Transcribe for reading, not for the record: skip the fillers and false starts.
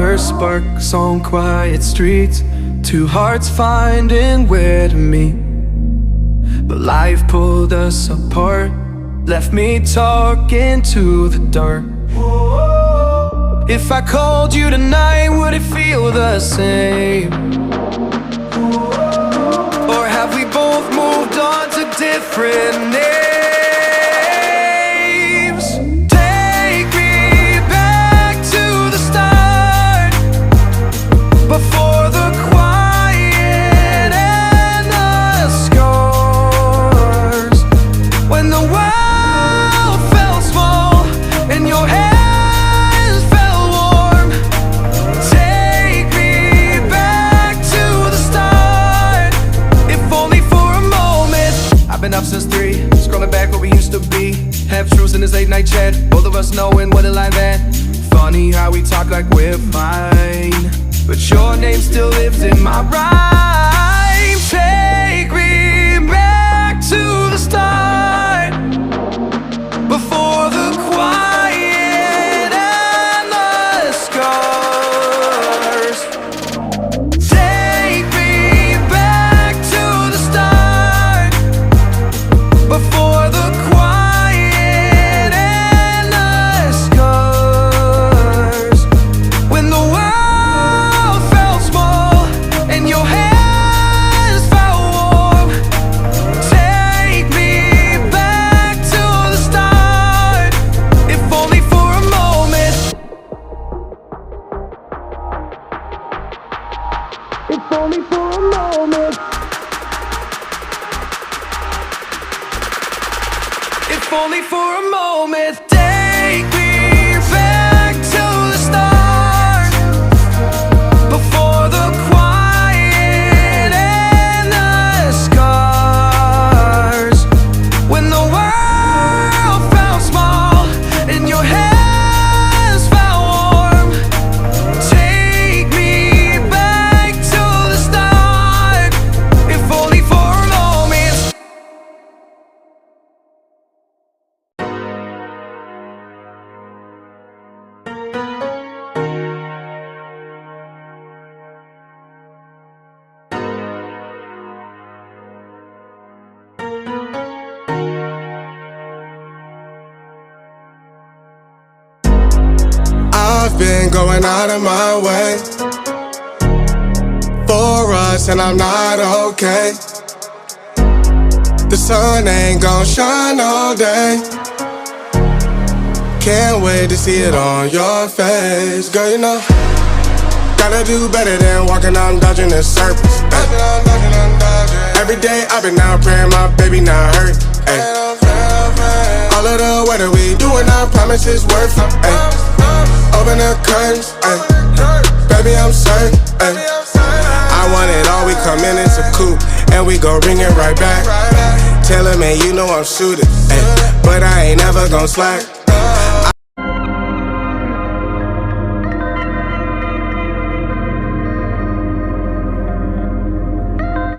first sparks on quiet streets, two hearts finding where to meet. But life pulled us apart, left me talking to the dark. If I called you tonight, would it feel the same? Or have we both moved on to different names? Take me back to the start, before the quiet and the scars, when the world felt small and your hands felt warm. Take me back to the start, if only for a moment. I've been up since 3, scrolling back where we used to be. Half truths in this late night chat, both of us knowing what it like that. Funny how we talk like we're fine, but your name still lives in my rhyme. Take me back to the start, before the quiet and the scars. Take me back to the start, before the quiet and the scars, when the world felt small and your hands felt warm. Take me back to the start, if only for a moment. If only for a moment. If only for a moment. Take me back to the start, before the quiet and the scars, when the world felt small and your hands felt warm. Take me back to the start, if only for a moment. I've been going out of my way for us, and I'm not okay. The sun ain't gon' shine all day. Can't wait to see it on your face. Girl, you know, gotta do better than walking on dodging in circles. Every day I've been out praying my baby not hurt. Ay. All of the weather we doing, I promise it's worth it. Ay. Open the curtains, ay. Baby I'm certain. Ay. I want it all, we come in, it's a coupe, and we gon' ring it right back. Tell him, man, you know I'm shooting, ay. But I ain't never gon' slack.